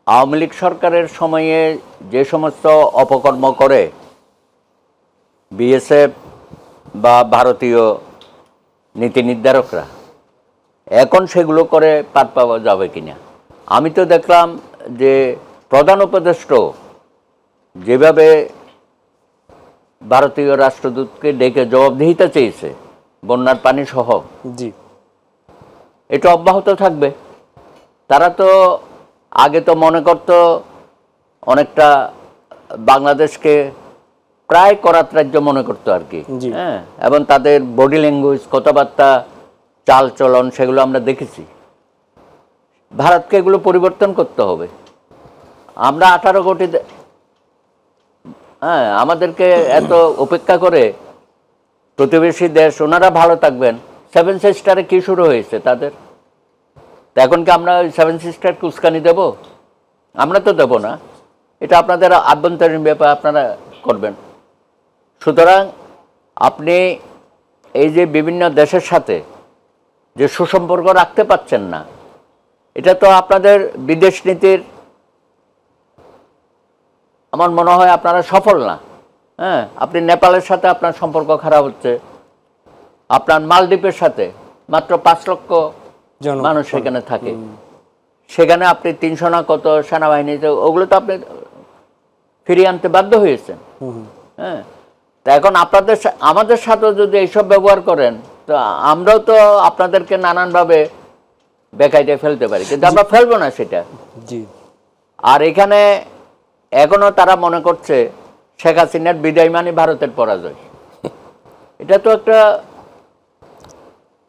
আওয়ামী লীগ সরকারের সময়ে যে সমস্ত অপকর্ম করে বিএসএফ বা ভারতীয় নীতি নির্ধারকরা, এখন সেগুলো করে পার পাওয়া যাবে কিনা। আমি তো দেখলাম যে প্রধান উপদেষ্টা যেভাবে ভারতীয় রাষ্ট্রদূতকে ডেকে জবাবদিহিতা চেয়েছে বন্যার পানি সহ, জি, এটা অব্যাহত থাকবে। তারা তো আগে তো মনে করত অনেকটা বাংলাদেশকে প্রায় করাত রাজ্য মনে করতো আর কি, হ্যাঁ, এবং তাদের বডি ল্যাঙ্গুয়েজ, কথাবার্তা, চাল চলন, সেগুলো আমরা দেখেছি। ভারতকে এগুলো পরিবর্তন করতে হবে। আমরা 18 কোটি, হ্যাঁ, আমাদেরকে এত উপেক্ষা করে প্রতিবেশী দেশ, ওনারা ভালো থাকবেন। 7 সিস্টারে কি শুরু হয়েছে তাদের? এখন কি আমরা ওই 7 সিস্টার উস্কানি দেব? আমরা তো দেব না। এটা আপনাদের আভ্যন্তরীণ ব্যাপার, আপনারা করবেন। সুতরাং আপনি এই যে বিভিন্ন দেশের সাথে যে সুসম্পর্ক রাখতে পারছেন না, এটা তো আপনাদের বিদেশ নীতির, আমার মনে হয় আপনারা সফল না। হ্যাঁ, আপনি নেপালের সাথে আপনার সম্পর্ক খারাপ হচ্ছে, আপনার মালদ্বীপের সাথে মাত্র 5 লক্ষ মানুষ সেখানে থাকে, সেখানে আপনি 300 না কত সেনাবাহিনীতে, ওগুলো তো আপনি ফিরিয়ে আনতে বাধ্য হয়েছেন। হ্যাঁ, তা এখন আপনাদের আমাদের সাথে যদি এইসব ব্যবহার করেন, তো আমরাও তো আপনাদেরকে নানানভাবে বেকায়দায় ফেলতে পারি, কিন্তু আমরা ফেলবো না সেটা। আর এখানে এখনো তারা মনে করছে শেখ হাসিনার বিদায় মানে ভারতের পরাজয়। এটা তো একটা,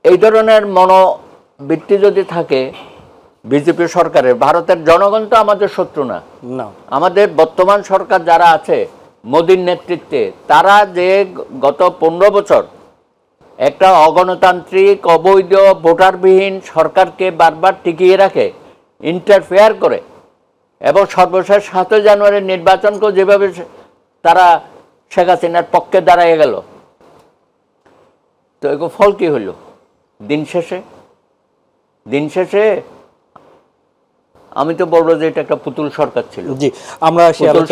এই ধরনের মনোবৃত্তি যদি থাকে বিজেপি সরকারের, ভারতের জনগণ তো আমাদের শত্রু না। আমাদের বর্তমান সরকার যারা আছে মোদির নেতৃত্বে, তারা যে গত 15 বছর একটা অগণতান্ত্রিক, অবৈধ, ভোটারবিহীন সরকারকে বারবার টিকিয়ে রাখে, ইন্টারফেয়ার করে, এবং সর্বশেষ 7 জানুয়ারির নির্বাচনকেও যেভাবে তারা শেখ হাসিনার পক্ষে দাঁড়ায় গেল, তো এগুলো ফল কি হইল? দিন শেষে আমি তো বলবো যে এটা একটা পুতুল সরকার ছিল। জি, আমরা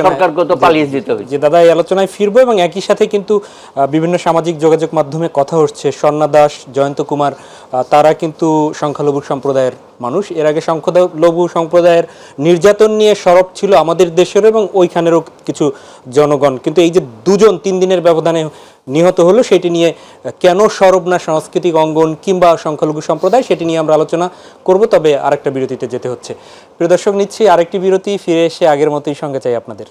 সরকারকে তো পালিয়ে যেতে হবে। যে দাদা, এই আলোচনায় ফিরবো, এবং একই সাথে কিন্তু বিভিন্ন সামাজিক যোগাযোগ মাধ্যমে কথা হচ্ছে, স্বর্ণা দাস, জয়ন্ত কুমার, তারা কিন্তু সংখ্যালঘু সম্প্রদায়ের মানুষ। এর আগে সংখ্যালঘু সম্প্রদায়ের নির্যাতন নিয়ে সরব ছিল আমাদের দেশের এবং ওইখানেরও কিছু জনগণ, কিন্তু এই যে 2-3 দিনের ব্যবধানে নিহত হলো সেটি নিয়ে কেন সরব না সাংস্কৃতিক অঙ্গন কিংবা সংখ্যালঘু সম্প্রদায়, সেটি নিয়ে আমরা আলোচনা করব। তবে আরেকটা বিরতিতে যেতে হচ্ছে। প্রিয় দর্শক, নিচ্ছি আরেকটি বিরতি, ফিরে এসে আগের মতোই সঙ্গে চাই আপনাদের।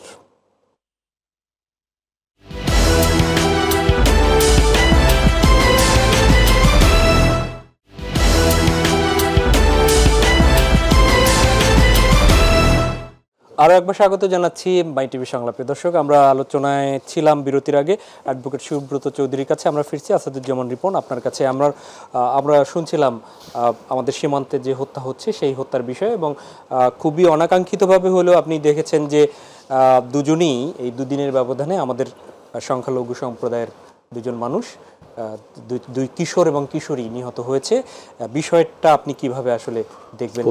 আরও একবার স্বাগত জানাচ্ছি মাই টিভি সংলাপে। দর্শক, আমরা আলোচনায় ছিলাম বিরতির আগে অ্যাডভোকেট সুব্রত চৌধুরীর কাছে। আমরা ফিরছি আসাদুজ্জামান রিপন আপনার কাছে। আমরা শুনছিলাম আমাদের সীমান্তে যে হত্যা হচ্ছে সেই হত্যার বিষয়ে, এবং খুবই অনাকাঙ্ক্ষিতভাবে হলেও আপনি দেখেছেন যে দুজনই এই 2 দিনের ব্যবধানে আমাদের সংখ্যালঘু সম্প্রদায়ের 2জন মানুষ, 2 কিশোর এবং কিশোরী নিহত হয়েছে। বিষয়টা আপনি কিভাবে আসলে দেখবেন?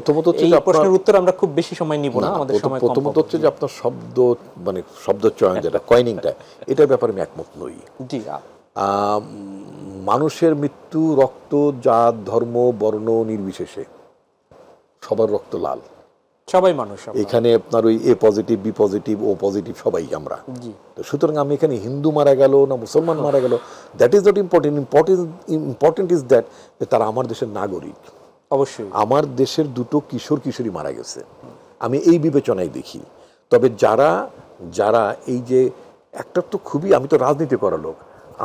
এই প্রশ্নের উত্তর আমরা খুব বেশি সময় নিব না, আমাদের সময় কম। প্রথমত হচ্ছে যে আপনার শব্দ চয়ন যেটা কয়েনিংটা, এটার ব্যাপারে আমি একমত নই। জি, মানুষের মৃত্যু রক্ত, জাত, ধর্ম, বর্ণ নির্বিশেষে সবার রক্ত লাল, সবাই মানুষ। এখানে আপনার ওই এ পজিটিভ, বি পজিটিভ, ও পজিটিভ সবাই আমরা। তো সুতরাং আমি এখানে হিন্দু মারা গেল না মুসলমান মারা গেল, that is not important. Important is that তারা আমার দেশের নাগরিক। অবশ্যই আমার দেশের 2 কিশোর কিশোরী মারা গেছে, আমি এই বিবেচনায় দেখি। তবে যারা এই যে একটা তো খুবই, আমি তো রাজনীতি করা লোক,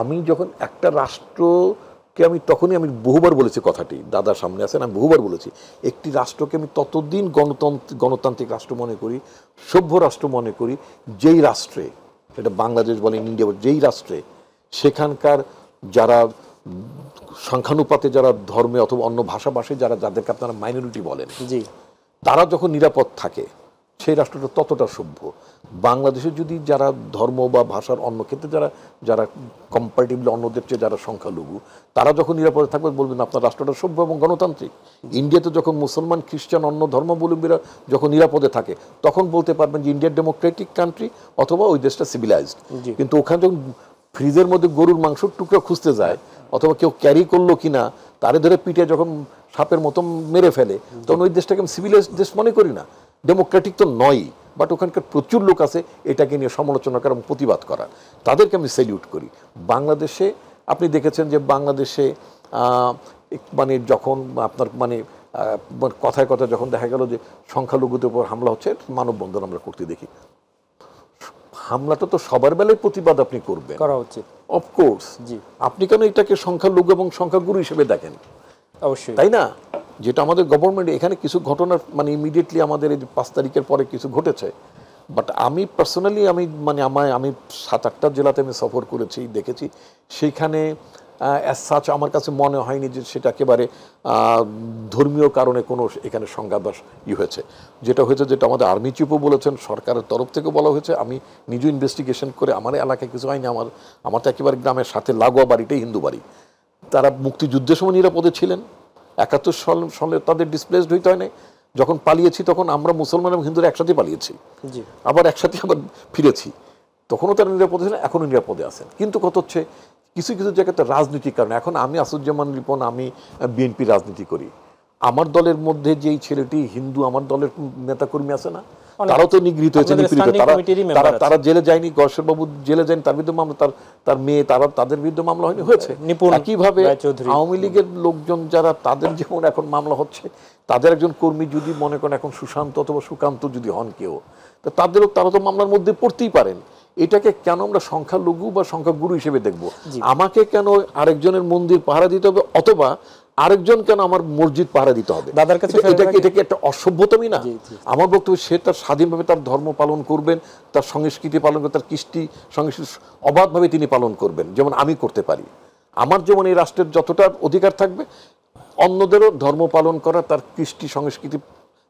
আমি যখন একটা রাষ্ট্রকে আমি তখনই আমি বহুবার বলেছি কথাটি, দাদার সামনে আছেন, আমি বহুবার বলেছি, একটি রাষ্ট্রকে আমি ততদিন গণতান্ত্রিক রাষ্ট্র মনে করি, সভ্য রাষ্ট্র মনে করি, যেই রাষ্ট্রে, এটা বাংলাদেশ বলেন, ইন্ডিয়া বলেন, যেই রাষ্ট্রে সেখানকার যারা সংখ্যানুপাতে, যারা ধর্মে অথবা অন্য ভাষাভাষী যাদেরকে আপনারা মাইনরিটি বলেন, তারা যখন নিরাপদ থাকে, সেই রাষ্ট্রটা ততটা সভ্য। বাংলাদেশে যদি যারা ধর্ম বা ভাষার অন্য ক্ষেত্রে যারা কম্পারেটিভলি অন্যদের চেয়ে যারা সংখ্যালঘু, তারা যখন নিরাপদে থাকবে বলবেন আপনার রাষ্ট্রটা সভ্য এবং গণতান্ত্রিক। ইন্ডিয়াতে যখন মুসলমান, খ্রিস্টান, অন্য ধর্মাবলম্বীরা যখন নিরাপদে থাকে, তখন বলতে পারবেন যে ইন্ডিয়া ডেমোক্রেটিক কান্ট্রি অথবা ওই দেশটা সিভিলাইজড। কিন্তু ওখানে যখন ফ্রিজের মধ্যে গরুর মাংসর টুকরা খুঁজতে যায়, অথবা কেউ ক্যারি করলো কিনা তারে ধরে পিঠে যখন সাপের মতো মেরে ফেলে, তখন ওই দেশটাকে আমি সিভিলাইজড দেশ মনে করি না। ডেমোক্রেটিক তো নয়, বাট ওখানকার প্রচুর লোক আছে এটাকে নিয়ে সমালোচনা করা এবং প্রতিবাদ করা, তাদেরকে আমি স্যালিউট করি। বাংলাদেশে আপনি দেখেছেন যে বাংলাদেশে যখন আপনার কথায় কথায় যখন দেখা গেল যে সংখ্যালঘুদের উপর হামলা হচ্ছে, মানববন্ধন আমরা করতে দেখি। হামলাটা তো সবার বেলায় প্রতিবাদ আপনি করবেন, করা উচিত অফকোর্স। আপনি কেন এটাকে সংখ্যালঘু এবং সংখ্যাগুরু হিসেবে দেখেন? অবশ্যই, তাই না? যেটা আমাদের গভর্নমেন্ট, এখানে কিছু ঘটনার ইমিডিয়েটলি আমাদের এই 5 তারিখের পরে কিছু ঘটেছে, বাট আমি পার্সোনালি আমি 7-8টা জেলাতে আমি সফর করেছি, দেখেছি, সেইখানে অ্যাজ সাচ আমার কাছে মনে হয়নি যে সেটা একেবারে ধর্মীয় কারণে কোনো এখানে সংঘাত হয়েছে। যেটা হয়েছে, যেটা আমাদের আর্মি চিফও বলেছেন, সরকারের তরফ থেকে বলা হয়েছে, আমি নিজে ইনভেস্টিগেশন করে, আমার এলাকায় কিছু হয়নি, আমার তো একেবারে গ্রামের সাথে লাগোয়া বাড়িটাই হিন্দু বাড়ি। তারা মুক্তিযুদ্ধের সময় নিরাপদে ছিলেন, 71 সালে তাদের ডিসপ্লেসড হইতে হয় না। যখন পালিয়েছি তখন আমরা মুসলমান এবং হিন্দুরা একসাথে পালিয়েছি, আবার একসাথে ফিরেছি, তখনও তারা নিরাপদে ছিলেন, এখনও নিরাপদে আছেন। কিন্তু কত হচ্ছে কিছু কিছু জায়গাতে রাজনীতির কারণে, এখন আমি আসাদুজ্জামান রিপন, আমি বিএনপি রাজনীতি করি, আমার দলের মধ্যে যেই ছেলেটি হিন্দু, আমার দলের নেতাকর্মী আছে না, তারাও তো নিগৃহীত হয়েছে, তারা জেলে যায়নি, গর্ষর বাবু জেলে যায়নি, তার বিরুদ্ধে মামলা, তার মেয়ে, তাদের বিরুদ্ধে মামলা হয়নি, হয়েছে। একইভাবে আওয়ামী লীগের লোকজন যারা, তাদের যেমন এখন মামলা হচ্ছে, তাদের একজন কর্মী যদি মনে করেন এখন সুশান্ত অথবা সুকান্ত যদি হন কেউ, তো তারা তো মামলার মধ্যে পড়তেই পারেন। এটাকে কেন আমরা সংখ্যালঘু বা সংখ্যাগুরু হিসেবে দেখব? আমাকে কেন আরেকজনের মন্দির পাহারা দিতে হবে, অথবা আরেকজন কেন আমার মসজিদ পাহারা দিতে হবে? এটাকে একটা অসভ্যতামই না? আমার বক্তব্য, সে তার স্বাধীনভাবে তার ধর্ম পালন করবেন, তার সংস্কৃতি পালন করবেন, তার কৃষ্টি সংস্কৃতি অবাধভাবে তিনি পালন করবেন, যেমন আমি করতে পারি। আমার যেমন এই রাষ্ট্রের যতটা অধিকার থাকবে, অন্যদেরও ধর্ম পালন করা, তার কৃষ্টি সংস্কৃতি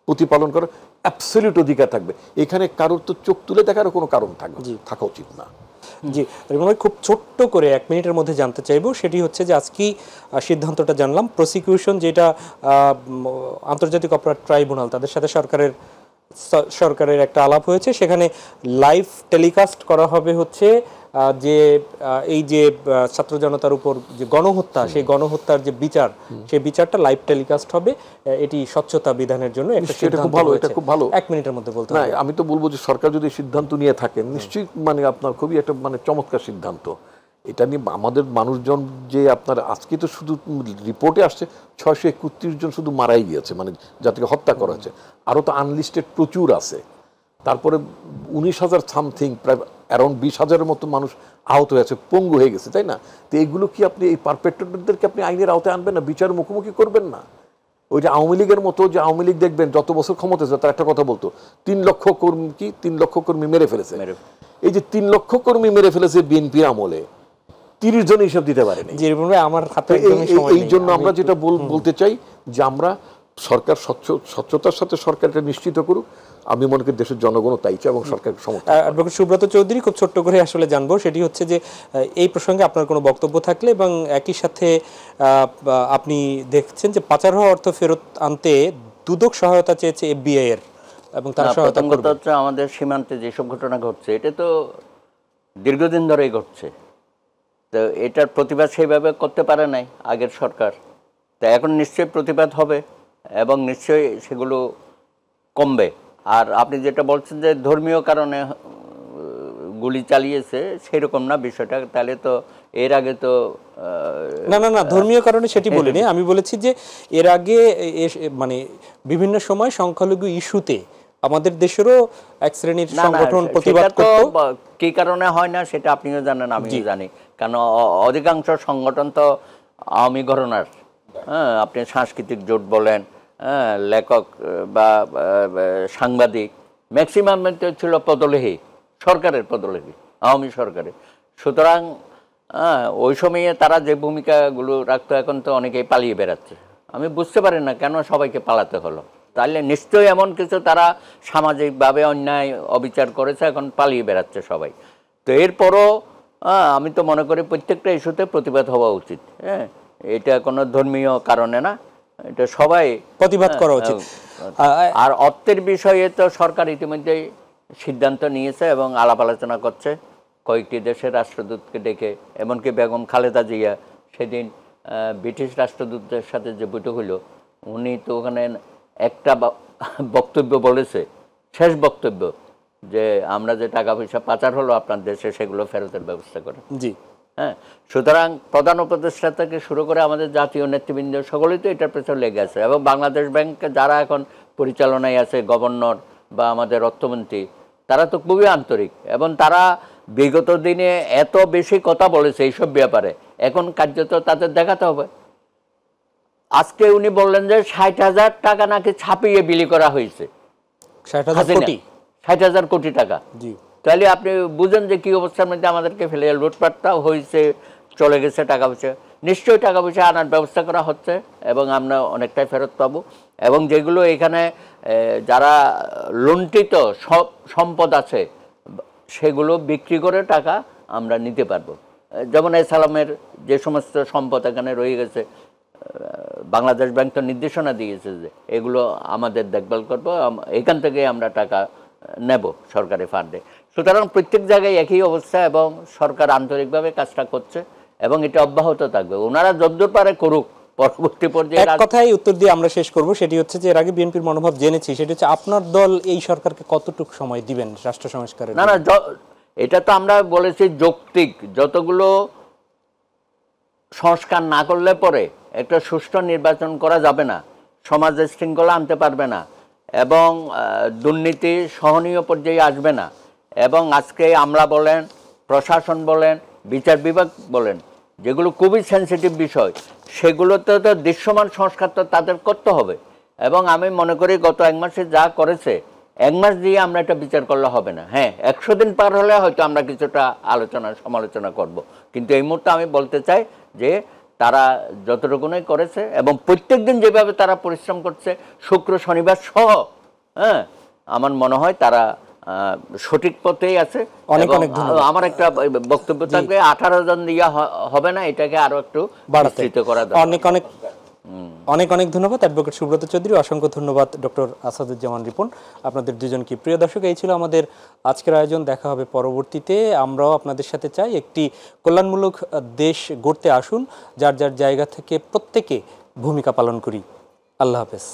প্রতিপালন করার অ্যাবসলিউট অধিকার থাকবে। এখানে কারোর তো চোখ তুলে দেখারও কোনো কারণ থাকা উচিত না। জি, খুব ছোট্ট করে 1 মিনিটের মধ্যে জানতে চাইবো, সেটি হচ্ছে যে আজকেই সিদ্ধান্তটা জানলাম, প্রসিকিউশন যেটা আন্তর্জাতিক অপরাধ ট্রাইব্যুনাল, তাদের সাথে সরকারের একটা আলাপ হয়েছে, সেখানে লাইভ টেলিকাস্ট করা হবে হচ্ছে যে এই যে ছাত্র জনতার উপর যে গণহত্যা, সেই গণহত্যার যে বিচার, সেই বিচারটা লাইভ টেলিকাস্ট হবে। এটি স্বচ্ছতা বিধানের জন্য একটা সিদ্ধান্ত হয়েছে। এটা খুব ভালো। 1 মিনিটের মধ্যে বলতে না, হবে। আমি তো বলবো যে সরকার যদি সিদ্ধান্ত নিয়ে থাকেন, নিশ্চয়ই মানে আপনার খুবই একটা মানে চমৎকার সিদ্ধান্ত। এটা নিয়ে আমাদের মানুষজন যে আপনার আজকে তো শুধু রিপোর্টে আসছে 631 জন শুধু মারাই গিয়েছে, মানে যাদেরকে হত্যা করা হয়েছে। আরও তো আনলিস্টেড প্রচুর আছে। তারপরে 19,000 সামথিং, প্রায় অ্যারাউন্ড 20,000-এর মতো মানুষ আহত হয়েছে, পঙ্গু হয়ে গেছে, তাই না? তো এগুলো কি আপনি এই পারপেট্রেটরদেরকে আপনি আইনের আওতায় আনবেন না, বিচারের মুখোমুখি করবেন না? ওই যে আওয়ামী লীগের মতো, যে আওয়ামী লীগ দেখবেন যত বছর ক্ষমতা ছিল, তার একটা কথা বলতো 3 লক্ষ কর্মী 3 লক্ষ কর্মী মেরে ফেলেছে। এই যে 3 লক্ষ কর্মী মেরে ফেলেছে বিএনপির আমলে, 30 জন হিসাব দিতে পারেনি। আমার হাতে একদমই সময় নেই। এই জন্য আমরা যেটা বলতে চাই যে আমরা সরকার স্বচ্ছতার সাথে সরকার এটা নিশ্চিত করুক। আমি মনে করি দেশের জনগণও তাই চায় এবং সরকার সমর্থন। অ্যাডভোকেট সুব্রত চৌধুরী, খুব ছোট্ট করে আসলে জানবো, সেটি হচ্ছে যে এই প্রসঙ্গে আপনার কোনো বক্তব্য থাকলে, এবং একই সাথে আপনি দেখছেন যে পাচার হওয়া অর্থ ফেরত আনতে দুদক সহায়তা চেয়েছে এফবিআই এর, এবং তার সহায়তা করবে। হচ্ছে আমাদের সীমান্তে যেসব ঘটনা ঘটছে, এটা তো দীর্ঘদিন ধরেই ঘটছে। তো এটার প্রতিবাদ সেইভাবে করতে পারে নাই আগের সরকার। তো এখন নিশ্চয়ই প্রতিবাদ হবে এবং নিশ্চয়ই সেগুলো কমবে। আর আপনি যেটা বলছেন যে ধর্মীয় কারণে গুলি চালিয়েছে, সেরকম না বিষয়টা। তাহলে তো এর আগে তো না, ধর্মীয় কারণে সেটি বলিনি। আমি বলেছি যে এর আগে মানে বিভিন্ন সময় সংখ্যালঘু ইস্যুতে আমাদের দেশেরও এক শ্রেণীর সংগঠন প্রতিবাদ করত। কি কারণে হয় না সেটা আপনিও জানেন, আমিও জানি। কারণ অধিকাংশ সংগঠন তো আওয়ামী ঘরানার। হ্যাঁ, আপনি সাংস্কৃতিক জোট বলেন, লেখক বা সাংবাদিক, ম্যাক্সিমাম ছিল পদলেহী, সরকারের পদলেহী, আওয়ামী সরকারের। সুতরাং ওই সময়ে তারা যে ভূমিকাগুলো রাখতো, এখন তো অনেকেই পালিয়ে বেড়াচ্ছে। আমি বুঝতে পারি না কেন সবাইকে পালাতে হলো। তাহলে নিশ্চয়ই এমন কিছু তারা সামাজিকভাবে অন্যায় অবিচার করেছে, এখন পালিয়ে বেড়াচ্ছে সবাই। তো এরপরও আমি তো মনে করি প্রত্যেকটা ইস্যুতে প্রতিবাদ হওয়া উচিত। হ্যাঁ, এটা কোনো ধর্মীয় কারণে না, এটা সবাই প্রতিবাদ করা উচিত। আর অর্থের বিষয়ে তো সরকার ইতিমধ্যেই সিদ্ধান্ত নিয়েছে এবং আলাপ আলোচনা করছে কয়েকটি দেশের রাষ্ট্রদূতকে ডেকে। এমনকি বেগম খালেদা জিয়া সেদিন ব্রিটিশ রাষ্ট্রদূতদের সাথে যে বৈঠক হলো, উনি তো ওখানে একটা বক্তব্য বলেছে, শেষ বক্তব্য, যে আমরা যে টাকা পয়সা পাচার হলো আপনার দেশে, সেগুলো ফেরতের ব্যবস্থা করে। জি, হ্যাঁ, সুতরাং প্রধান উপদেষ্টা থেকে শুরু করে আমাদের জাতীয় নেতৃবৃন্দ সকলেই তো এটার পেছনে লেগে আছে। এবং বাংলাদেশ ব্যাংকে যারা এখন পরিচালনায় আছে, গভর্নর বা আমাদের অর্থমন্ত্রী, তারা তো খুবই আন্তরিক এবং তারা বিগত দিনে এত বেশি কথা বলেছে এইসব ব্যাপারে, এখন কার্যত তাদের দেখাতে হবে। আজকে উনি বললেন যে 60,000 টাকা নাকি ছাপিয়ে বিলি করা হয়েছে। 60,000 কোটি টাকা। জি, তাহলে আপনি বুঝেন যে কি অবস্থার মধ্যে আমাদেরকে ফেলে। লুটপাটটাও হয়েছে, চলে গেছে টাকা পয়সা। নিশ্চয়ই টাকা পয়সা আনার ব্যবস্থা করা হচ্ছে এবং আমরা অনেকটাই ফেরত পাবো। এবং যেগুলো এখানে যারা লুণ্ঠিত সম্পদ আছে, সেগুলো বিক্রি করে টাকা আমরা নিতে পারবো। যেমন সালামের যে সমস্ত সম্পদ এখানে রয়ে গেছে, বাংলাদেশ ব্যাংক তো নির্দেশনা দিয়েছে যে এগুলো আমাদের দেখভাল করবো, এখান থেকে আমরা টাকা নেব সরকারি ফান্ডে। সুতরাং প্রত্যেক জায়গায় একই অবস্থা এবং সরকার আন্তরিকভাবে কাজটা করছে এবং এটা অব্যাহত থাকবে। ওনারা যতদূর পারে করুক। পরবর্তী পর্যায়ে এক কথাই উত্তর দিয়ে আমরা শেষ করব, সেটি হচ্ছে যে এর আগে বিএনপির মনোভাব জেনেছি, সেটি হচ্ছে আপনার দল এই সরকারকে কতটুকু সময় দিবেন রাষ্ট্র সংস্কারের? না, এটা তো আমরা বলেছি যৌক্তিক। যতগুলো সংস্কার না করলে পরে একটা সুষ্ঠু নির্বাচন করা যাবে না, সমাজে শৃঙ্খলা আনতে পারবে না এবং দুর্নীতি সহনীয় পর্যায়ে আসবে না। এবং আজকে আমলা বলেন, প্রশাসন বলেন, বিচার বিভাগ বলেন, যেগুলো খুবই সেন্সিটিভ বিষয়, সেগুলোতে তো দৃশ্যমান সংস্কার তো তাদের করতে হবে। এবং আমি মনে করি গত 1 মাসে যা করেছে, 1 মাস দিয়ে আমরা এটা বিচার করলে হবে না। হ্যাঁ, 100 দিন পার হলে হয়তো আমরা কিছুটা সমালোচনা করব। কিন্তু এই মুহূর্তে আমি বলতে চাই যে তারা যতটুকুনই করেছে এবং প্রত্যেক দিন যেভাবে তারা পরিশ্রম করছে, শুক্র শনিবার সহ, হ্যাঁ, আমার মনে হয় তারা সঠিক পথেই আছে। আমার একটা বক্তব্য থাকবে, 18 জন দিয়া হবে না, এটাকে আরো একটু বিস্তৃত করা দরকার। অনেক অনেক অনেক অনেক ধন্যবাদ অ্যাডভোকেট সুব্রত চৌধুরী, অসংখ্য ধন্যবাদ ডক্টর আসাদুজ্জামান রিপন, আপনাদের দুজনকে। প্রিয় দর্শক, এই ছিল আমাদের আজকের আয়োজন। দেখা হবে পরবর্তীতে। আমরাও আপনাদের সাথে চাই একটি কল্যাণমূলক দেশ গড়তে আসুন, যার যার জায়গা থেকে প্রত্যেকে ভূমিকা পালন করি। আল্লাহ হাফেজ।